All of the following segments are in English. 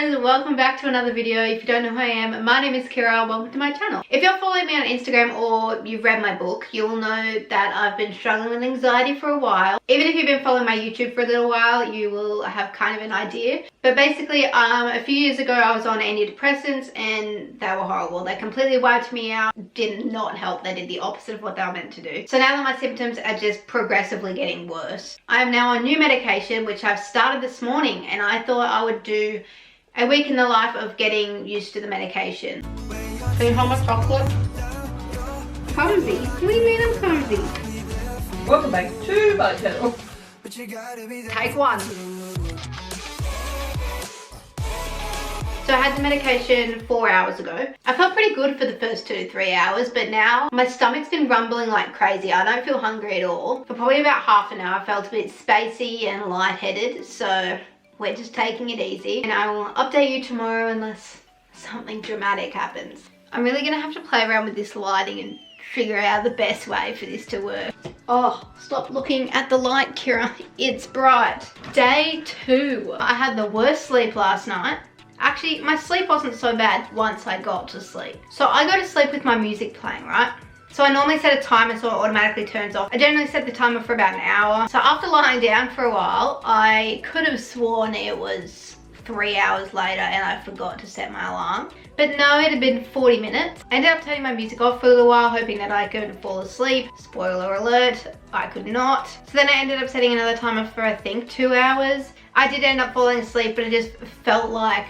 guys, welcome back to another video. If you don't know who I am, my name is Kyrra. Welcome to my channel. If you're following me on Instagram or you've read my book, you'll know that I've been struggling with anxiety for a while. Even if you've been following my YouTube for a little while, you will have kind of an idea. But basically, a few years ago, I was on antidepressants and they were horrible. They completely wiped me out, did not help. They did the opposite of what they were meant to do. So now that my symptoms are just progressively getting worse, I am now on new medication, which I've started this morning, and I thought I would do a week in the life of getting used to the medication. Can you hold my chocolate? Comfy. What do you mean I'm comfy? Welcome back to my channel. Take one. So I had the medication 4 hours ago. I felt pretty good for the first 2 to 3 hours, but now my stomach's been rumbling like crazy. I don't feel hungry at all. For probably about half an hour, I felt a bit spacey and lightheaded, so we're just taking it easy. And I will update you tomorrow unless something dramatic happens. I'm really gonna have to play around with this lighting and figure out the best way for this to work. Oh, stop looking at the light, Kyrra. It's bright. Day 2. I had the worst sleep last night. Actually, my sleep wasn't so bad once I got to sleep. So I go to sleep with my music playing, right? So I normally set a timer so it automatically turns off. I generally set the timer for about an hour. So after lying down for a while, I could have sworn it was 3 hours later and I forgot to set my alarm. But no, it had been 40 minutes. I ended up turning my music off for a little while, hoping that I could fall asleep. Spoiler alert, I could not. So then I ended up setting another timer for, I think, 2 hours. I did end up falling asleep, but it just felt like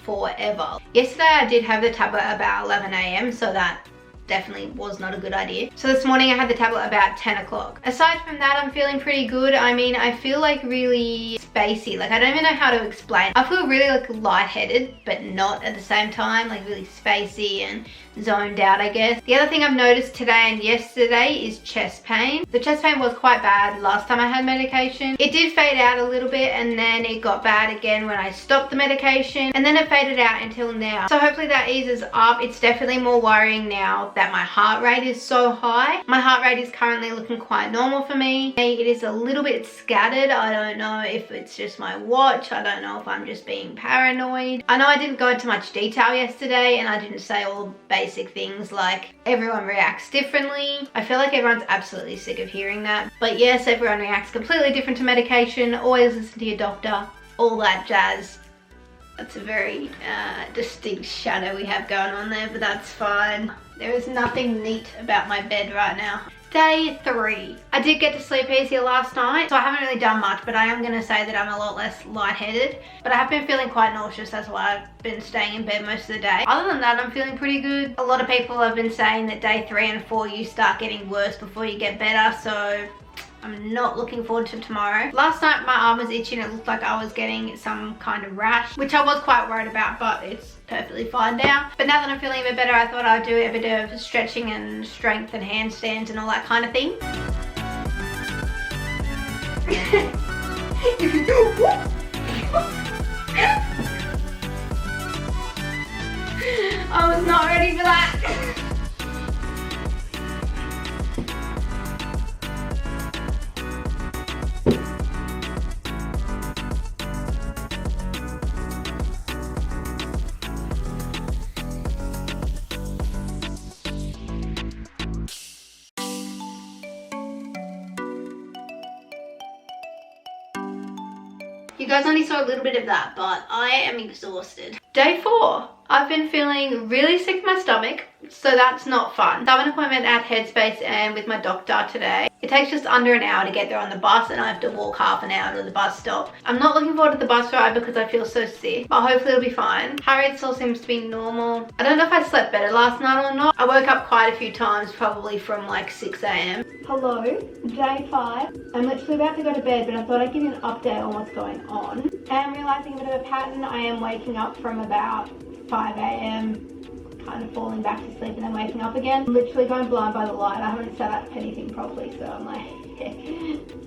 forever. Yesterday I did have the tablet about 11 AM, so that definitely was not a good idea. So this morning I had the tablet about 10 o'clock. Aside from that, I'm feeling pretty good. I mean, I feel like really spacey. Like, I don't even know how to explain. I feel really like lightheaded, but not at the same time, like really spacey and zoned out, I guess. The other thing I've noticed today and yesterday is chest pain. The chest pain was quite bad last time I had medication. It did fade out a little bit and then it got bad again when I stopped the medication, and then it faded out until now. So hopefully that eases up. It's definitely more worrying now that my heart rate is so high. My heart rate is currently looking quite normal for me. It is a little bit scattered. I don't know if it's just my watch. I don't know if I'm just being paranoid. I know I didn't go into much detail yesterday and I didn't say all the basic things like everyone reacts differently. I feel like everyone's absolutely sick of hearing that. But yes, everyone reacts completely different to medication. Always listen to your doctor. All that jazz. That's a very distinct shadow we have going on there, but that's fine. There is nothing neat about my bed right now. Day 3. I did get to sleep easier last night, so I haven't really done much, but I am going to say that I'm a lot less lightheaded. But I have been feeling quite nauseous, that's why I've been staying in bed most of the day. Other than that, I'm feeling pretty good. A lot of people have been saying that day 3 and 4 you start getting worse before you get better, so I'm not looking forward to tomorrow. Last night my arm was itchy and it looked like I was getting some kind of rash, which I was quite worried about, but it's perfectly fine now. But now that I'm feeling a bit better, I thought I'd do a bit of stretching and strength and handstands and all that kind of thing. I was not ready for that. You guys only saw a little bit of that, but I am exhausted. Day 4. I've been feeling really sick in my stomach, so that's not fun. I have an appointment at Headspace and with my doctor today. It takes just under an hour to get there on the bus and I have to walk half an hour to the bus stop. I'm not looking forward to the bus ride because I feel so sick, but hopefully it'll be fine. Heart rate still seems to be normal. I don't know if I slept better last night or not. I woke up quite a few times, probably from like 6 AM. Hello, day 5. I'm literally about to go to bed, but I thought I'd give you an update on what's going on. I'm realizing a bit of a pattern. I am waking up from about 5 AM, kind of falling back to sleep and then waking up again. I'm literally going blind by the light. I haven't set up anything properly, so I'm like,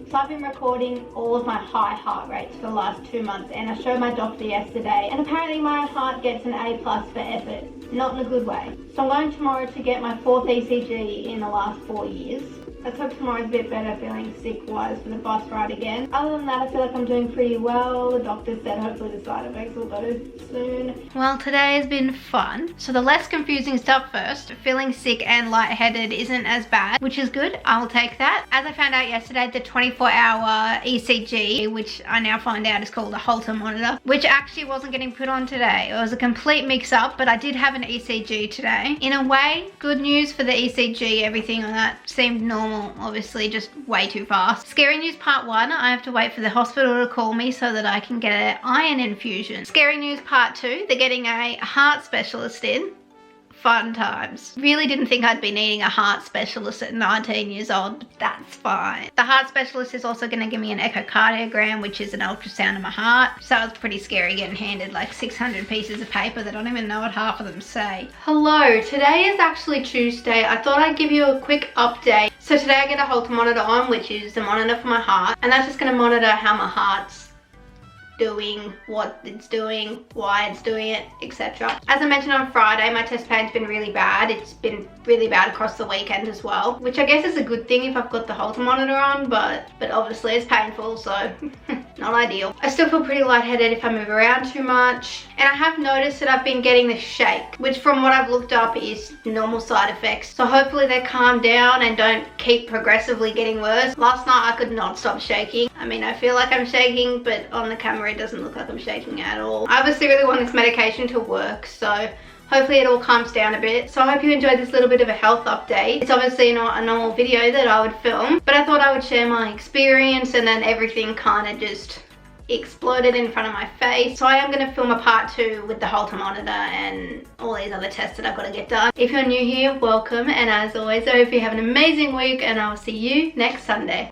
So I've been recording all of my high heart rates for the last 2 months, and I showed my doctor yesterday, and apparently my heart gets an A+ for effort, not in a good way. So I'm going tomorrow to get my 4th ECG in the last 4 years. Let's hope tomorrow's a bit better, feeling sick-wise for the bus ride again. Other than that, I feel like I'm doing pretty well. The doctor said hopefully the side effects will go soon. Well, today has been fun. So the less confusing stuff first. Feeling sick and lightheaded isn't as bad, which is good. I'll take that. As I found out yesterday, the 24-hour ECG, which I now find out is called a Holter monitor, which actually wasn't getting put on today. It was a complete mix-up, but I did have an ECG today. In a way, good news for the ECG. Everything on that seemed normal. Obviously just way too fast. Scary news part 1, I have to wait for the hospital to call me so that I can get an iron infusion. Scary news part 2, they're getting a heart specialist in. Fun times. Really didn't think I'd be needing a heart specialist at 19 years old, but that's fine. The heart specialist is also going to give me an echocardiogram, which is an ultrasound of my heart. So it's pretty scary getting handed like 600 pieces of paper that I don't even know what half of them say. Hello, today is actually Tuesday. I thought I'd give you a quick update. So today I get a Holter monitor on, which is the monitor for my heart, and that's just going to monitor how my heart's doing, what it's doing, why it's doing it, etc. As I mentioned on Friday, my chest pain's been really bad. It's been really bad across the weekend as well, which I guess is a good thing if I've got the Holter monitor on, but obviously it's painful, so not ideal. I still feel pretty lightheaded if I move around too much, and I have noticed that I've been getting the shake, which from what I've looked up is normal side effects, so hopefully they calm down and don't keep progressively getting worse. Last night I could not stop shaking. I mean, I feel like I'm shaking, but on the camera it doesn't look like I'm shaking at all. I obviously really want this medication to work, so hopefully it all calms down a bit. So I hope you enjoyed this little bit of a health update. It's obviously not a normal video that I would film, but I thought I would share my experience, and then everything kind of just exploded in front of my face. So I am going to film a part 2 with the Holter monitor and all these other tests that I've got to get done. If you're new here, welcome, and as always, I hope you have an amazing week, and I'll see you next Sunday.